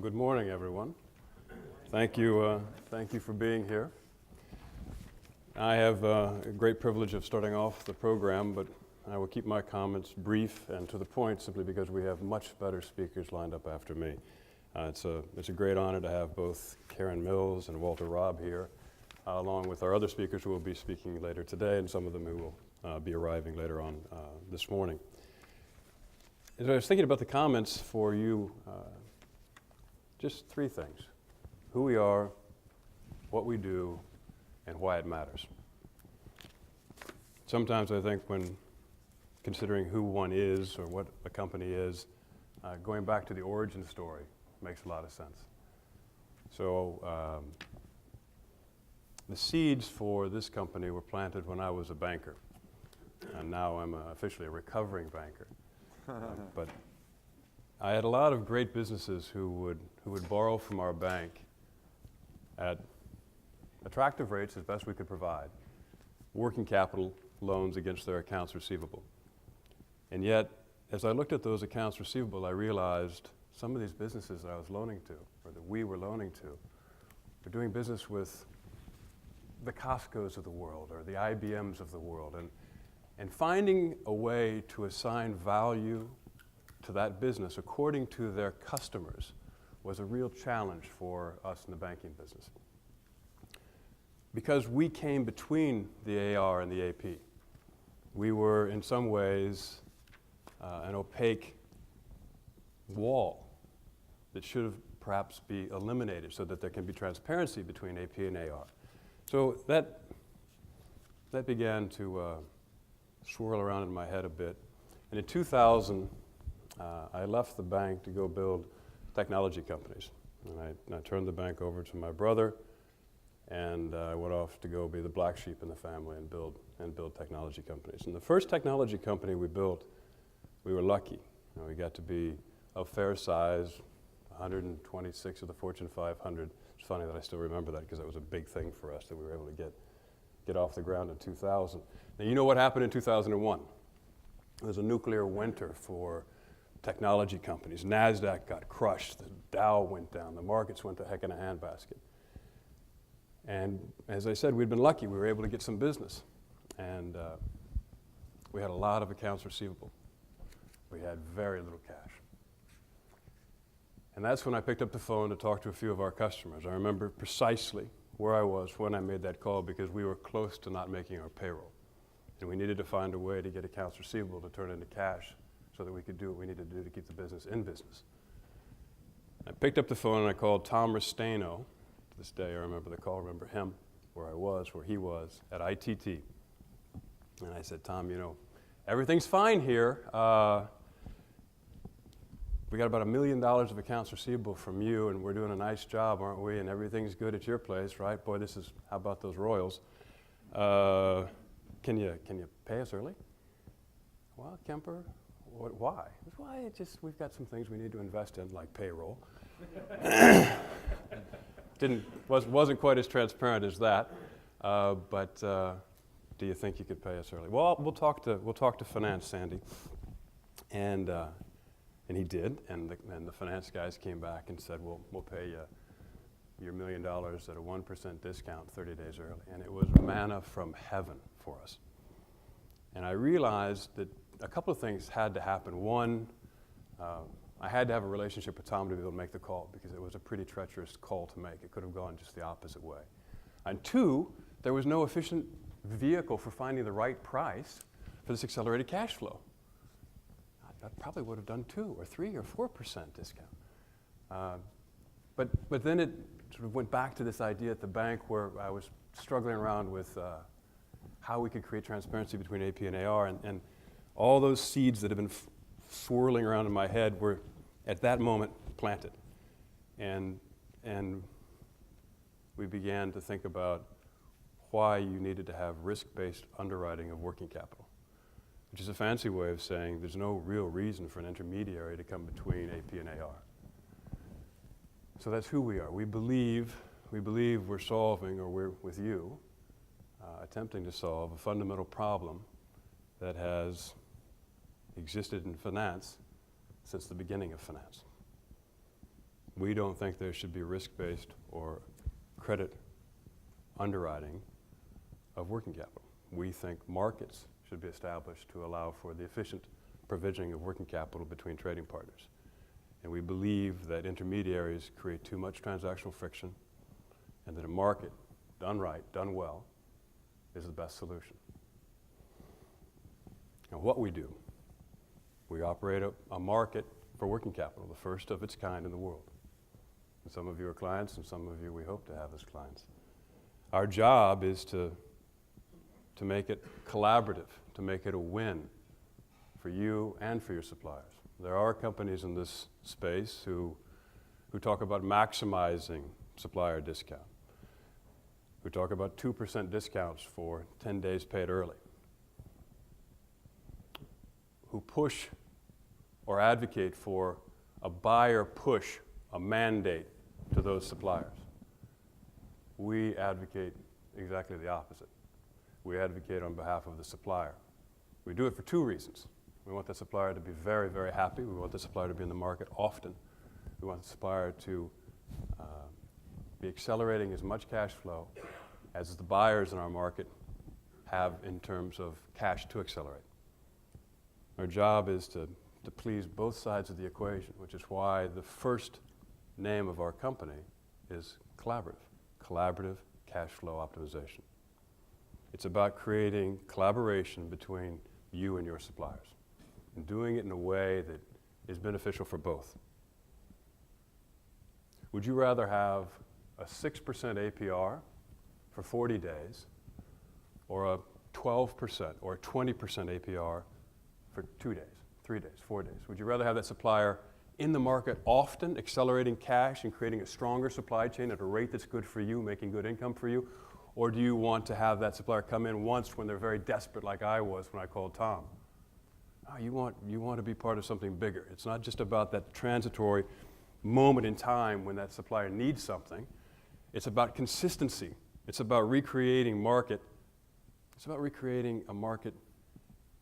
Good morning, everyone. Thank you for being here. I have a great privilege of starting off the program, but I will keep my comments brief and to the point simply because we have much better speakers lined up after me. It's a great honor to have both Karen Mills and Walter Robb here, along with our other speakers who will be speaking later today and some of them who will be arriving later on this morning. As I was thinking about the comments for you, just three things: who we are, what we do, and why it matters. Sometimes I think when considering who one is or what a company is, going back to the origin story makes a lot of sense. So the seeds for this company were planted when I was a banker, and now I'm officially a recovering banker. But I had a lot of great businesses who would borrow from our bank at attractive rates as best we could provide, working capital loans against their accounts receivable. And yet, as I looked at those accounts receivable, I realized some of these businesses that I was loaning to, or that we were loaning to, were doing business with the Costcos of the world or the IBMs of the world. And finding a way to assign value to that business according to their customers was a real challenge for us in the banking business. Because we came between the AR and the AP. We were, in some ways, an opaque wall that should have perhaps be eliminated so that there can be transparency between AP and AR. So that began to swirl around in my head a bit. And in 2000, I left the bank to go build technology companies. And I turned the bank over to my brother, and I went off to go be the black sheep in the family and build technology companies. And the first technology company we built, we were lucky. We got to be of fair size, 126 of the Fortune 500. It's funny that I still remember that because that was a big thing for us that we were able to get off the ground in 2000. Now, you know what happened in 2001? It was a nuclear winter for technology companies. NASDAQ got crushed, the Dow went down, the markets went to heck in a handbasket. And as I said, we'd been lucky. We were able to get some business. And we had a lot of accounts receivable. We had very little cash. And that's when I picked up the phone to talk to a few of our customers. I remember precisely where I was when I made that call because we were close to not making our payroll. And we needed to find a way to get accounts receivable to turn into cash so that we could do what we needed to do to keep the business in business. I picked up the phone and I called Tom Restaino. To this day, I remember the call, I remember him, where he was, at ITT. And I said, Tom, everything's fine here. We got about $1 million of accounts receivable from you, and we're doing a nice job, aren't we? And everything's good at your place, right? Boy, how about those Royals? Can you pay us early? Well, Kemper, why? Why? We've got some things we need to invest in, like payroll. Wasn't quite as transparent as that, but do you think you could pay us early? Well, we'll talk to finance, Sandy, and he did, and the finance guys came back and said, we'll pay you your $1 million at a 1% discount 30 days early. And it was manna from heaven for us. And I realized that a couple of things had to happen. One, I had to have a relationship with Tom to be able to make the call because it was a pretty treacherous call to make. It could have gone just the opposite way. And two, there was no efficient vehicle for finding the right price for this accelerated cash flow. I probably would have done 2 or 3 or 4% discount. But then it sort of went back to this idea at the bank where I was struggling around with how we could create transparency between AP and AR, and all those seeds that have been swirling around in my head were at that moment planted. And we began to think about why you needed to have risk-based underwriting of working capital, which is a fancy way of saying there's no real reason for an intermediary to come between AP and AR. So that's who we are. We believe we're solving, or we're with you, attempting to solve a fundamental problem that has existed in finance since the beginning of finance. We don't think there should be risk-based or credit underwriting of working capital. We think markets should be established to allow for the efficient provisioning of working capital between trading partners. And we believe that intermediaries create too much transactional friction, and that a market done right, done well, is the best solution. Now, what we do, we operate a market for working capital, the first of its kind in the world. And some of you are clients, and some of you we hope to have as clients. Our job is to make it collaborative, to make it a win for you and for your suppliers. There are companies in this space who talk about maximizing supplier discount, who talk about 2% discounts for 10 days paid early, who push or advocate for a buyer push, a mandate to those suppliers. We advocate exactly the opposite. We advocate on behalf of the supplier. We do it for two reasons. We want the supplier to be very, very happy. We want the supplier to be in the market often. We want the supplier to be accelerating as much cash flow as the buyers in our market have in terms of cash to accelerate. Our job is to please both sides of the equation, which is why the first name of our company is collaborative cash flow optimization. It's about creating collaboration between you and your suppliers and doing it in a way that is beneficial for both. Would you rather have a 6% APR for 40 days or a 12% or a 20% APR for 2 days, 3 days, 4 days? Would you rather have that supplier in the market often, accelerating cash and creating a stronger supply chain at a rate that's good for you, making good income for you? Or do you want to have that supplier come in once when they're very desperate, like I was when I called Tom? Oh, you want to be part of something bigger. It's not just about that transitory moment in time when that supplier needs something. It's about consistency. It's about recreating market. It's about recreating a market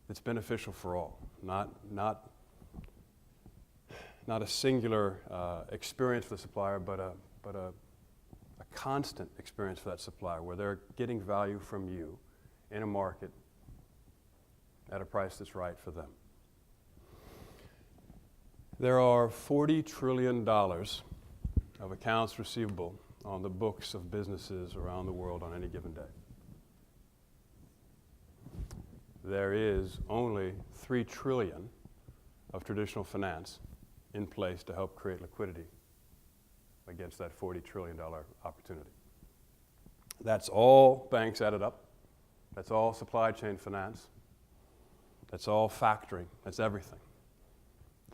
that's beneficial for all, not a singular experience for the supplier, but a constant experience for that supplier where they're getting value from you in a market at a price that's right for them. There are $40 trillion of accounts receivable on the books of businesses around the world on any given day. There is only $3 trillion of traditional finance in place to help create liquidity against that $40 trillion opportunity. That's all banks added up. That's all supply chain finance. That's all factoring. That's everything.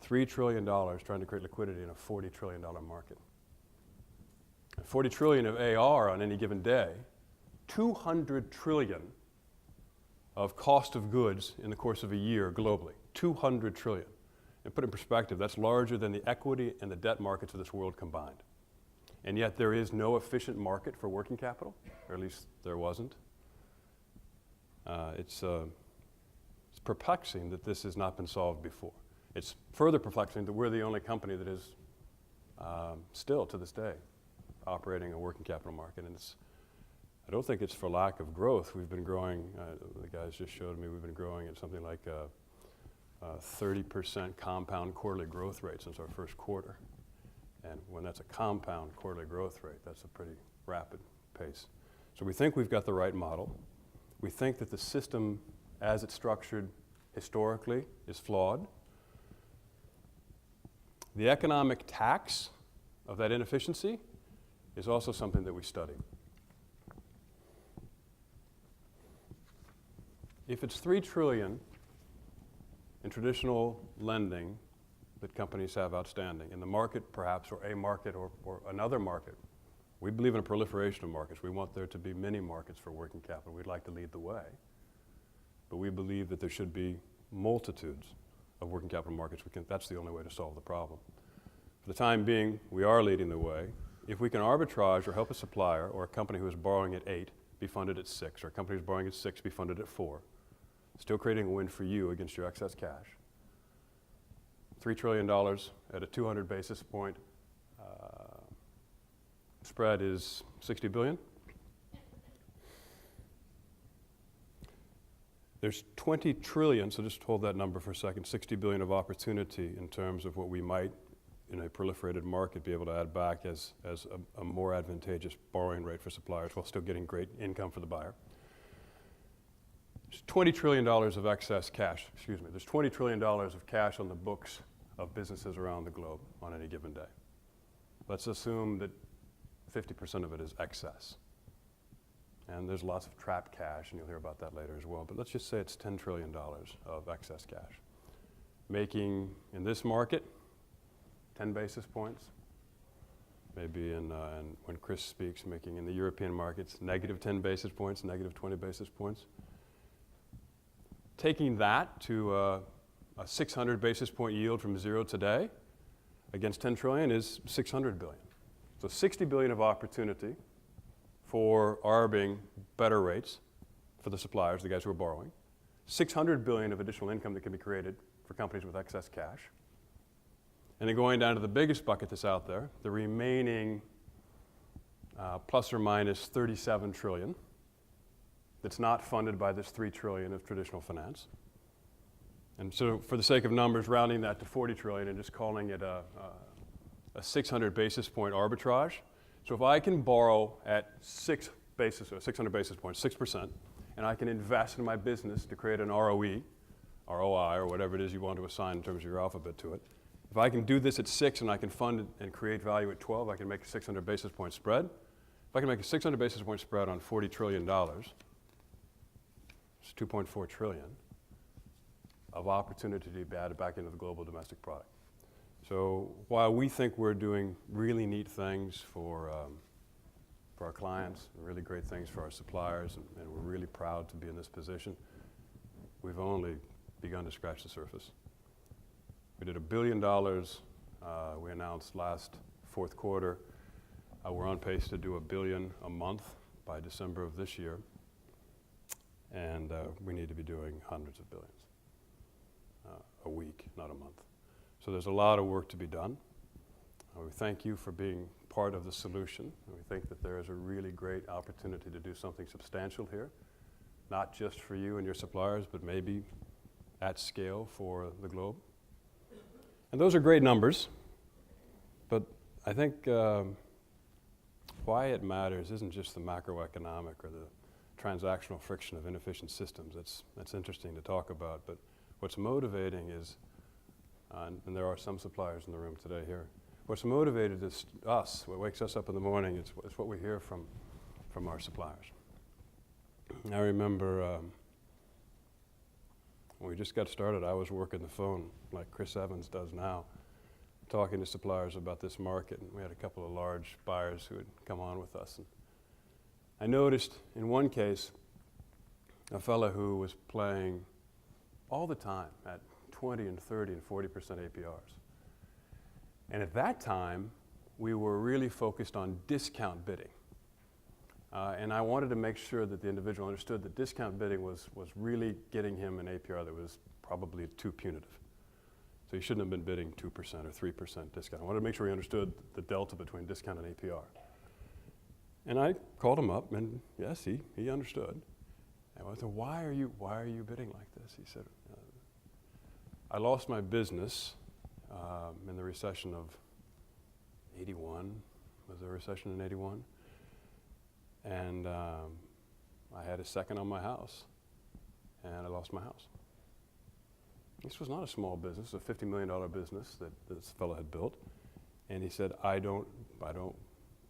$3 trillion trying to create liquidity in a $40 trillion market. $40 trillion of AR on any given day, $200 trillion of cost of goods in the course of a year globally, $200 trillion. And put in perspective, that's larger than the equity and the debt markets of this world combined. And yet there is no efficient market for working capital, or at least there wasn't. It's perplexing that this has not been solved before. It's further perplexing that we're the only company that is still to this day operating a working capital market. And I don't think it's for lack of growth. We've been growing, the guys just showed me, we've been growing at something like 30% compound quarterly growth rate since our first quarter. And when that's a compound quarterly growth rate, that's a pretty rapid pace. So we think we've got the right model. We think that the system as it's structured historically is flawed. The economic tax of that inefficiency is also something that we study. If it's $3 trillion in traditional lending that companies have outstanding, in the market perhaps, or a market or another market, we believe in a proliferation of markets. We want there to be many markets for working capital. We'd like to lead the way. But we believe that there should be multitudes of working capital markets. That's the only way to solve the problem. For the time being, we are leading the way. If we can arbitrage or help a supplier or a company who is borrowing at 8 be funded at 6, or a company who's borrowing at 6 be funded at 4, still creating a win for you against your excess cash. $3 trillion at a 200 basis point spread is 60 billion. There's 20 trillion, so just hold that number for a second, 60 billion of opportunity in terms of what we might, in a proliferated market, be able to add back as a more advantageous borrowing rate for suppliers while still getting great income for the buyer. There's $20 trillion of excess cash, there's $20 trillion of cash on the books of businesses around the globe on any given day. Let's assume that 50% of it is excess. And there's lots of trapped cash, and you'll hear about that later as well. But let's just say it's $10 trillion of excess cash. Making, in this market, 10 basis points. Maybe and when Chris speaks, making in the European markets, negative 10 basis points, negative 20 basis points. Taking that to a 600 basis point yield from zero today against 10 trillion is 600 billion. So 60 billion of opportunity for arbing better rates for the suppliers, the guys who are borrowing. 600 billion of additional income that can be created for companies with excess cash. And then going down to the biggest bucket that's out there, the remaining plus or minus 37 trillion that's not funded by this 3 trillion of traditional finance. And so for the sake of numbers, rounding that to 40 trillion and just calling it a 600 basis point arbitrage. So if I can borrow at 600 basis points, 6%, and I can invest in my business to create an ROE, ROI, or whatever it is you want to assign in terms of your alphabet to it. If I can do this at 6 and I can fund it and create value at 12, I can make a 600 basis point spread. If I can make a 600 basis point spread on $40 trillion, it's 2.4 trillion of opportunity to be added back into the global domestic product. So while we think we're doing really neat things for our clients, really great things for our suppliers, and we're really proud to be in this position, we've only begun to scratch the surface. We did $1 billion, we announced last fourth quarter. We're on pace to do $1 billion a month by December of this year, and we need to be doing hundreds of billions a week, not a month. So there's a lot of work to be done. We thank you for being part of the solution. We think that there is a really great opportunity to do something substantial here, not just for you and your suppliers, but maybe at scale for the globe. And those are great numbers, but I think why it matters isn't just the macroeconomic or the transactional friction of inefficient systems. That's interesting to talk about, but what's motivating is, and there are some suppliers in the room today here, what's motivated is us, what wakes us up in the morning, it's what we hear from our suppliers. I remember when we just got started, I was working the phone like Chris Evans does now, talking to suppliers about this market, and we had a couple of large buyers who had come on with us. And I noticed in one case a fellow who was playing all the time at 20 and 30 and 40% APRs. And at that time, we were really focused on discount bidding. And I wanted to make sure that the individual understood that discount bidding was really getting him an APR that was probably too punitive. So he shouldn't have been bidding 2% or 3% discount. I wanted to make sure he understood the delta between discount and APR. And I called him up, and yes, he understood. And I said, why are you bidding like this? He said, I lost my business in the recession of 81. Was there a recession in 81? And I had a second on my house, and I lost my house. This was not a small business, a $50 million business that this fellow had built. And he said, I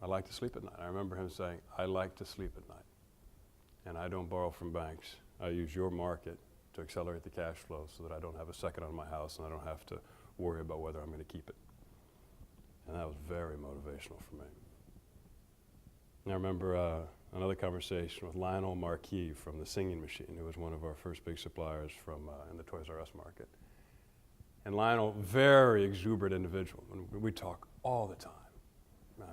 like to sleep at night. I remember him saying, I like to sleep at night. And I don't borrow from banks. I use your market to accelerate the cash flow so that I don't have a second on my house and I don't have to worry about whether I'm going to keep it. And that was very motivational for me. And I remember another conversation with Lionel Marquis from the Singing Machine, who was one of our first big suppliers from in the Toys R Us market. And Lionel, very exuberant individual. And we talk all the time.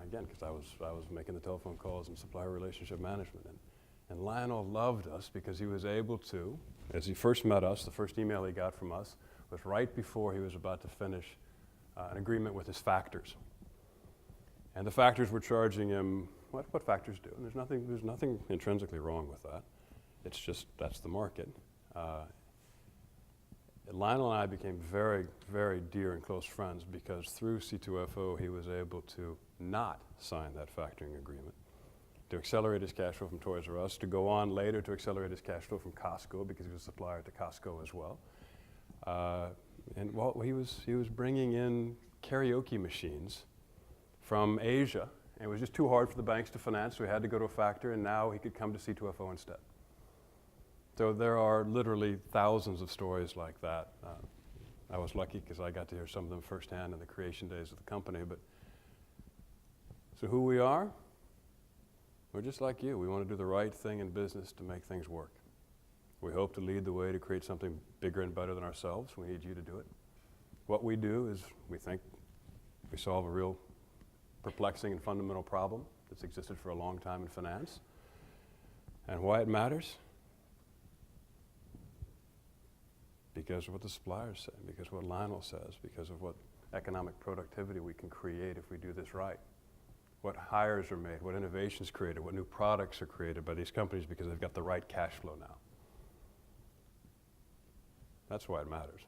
Again, because I was making the telephone calls and supplier relationship management. And Lionel loved us because he was able to, as he first met us, the first email he got from us was right before he was about to finish an agreement with his factors. And the factors were charging him what factors do. And there's nothing intrinsically wrong with that. It's just that's the market. Lionel and I became very, very dear and close friends because through C2FO he was able to not sign that factoring agreement, to accelerate his cash flow from Toys R Us, to go on later to accelerate his cash flow from Costco because he was a supplier to Costco as well. And well, he was bringing in karaoke machines from Asia, and it was just too hard for the banks to finance, so he had to go to a factory, and now he could come to C2FO instead. So there are literally thousands of stories like that. I was lucky because I got to hear some of them firsthand in the creation days of the company. But so who we are? We're just like you. We want to do the right thing in business to make things work. We hope to lead the way to create something bigger and better than ourselves. We need you to do it. What we do is we think we solve a real perplexing and fundamental problem that's existed for a long time in finance. And why it matters? Because of what the suppliers say, because of what Lionel says, because of what economic productivity we can create if we do this right. What hires are made, what innovations created, what new products are created by these companies because they've got the right cash flow now. That's why it matters.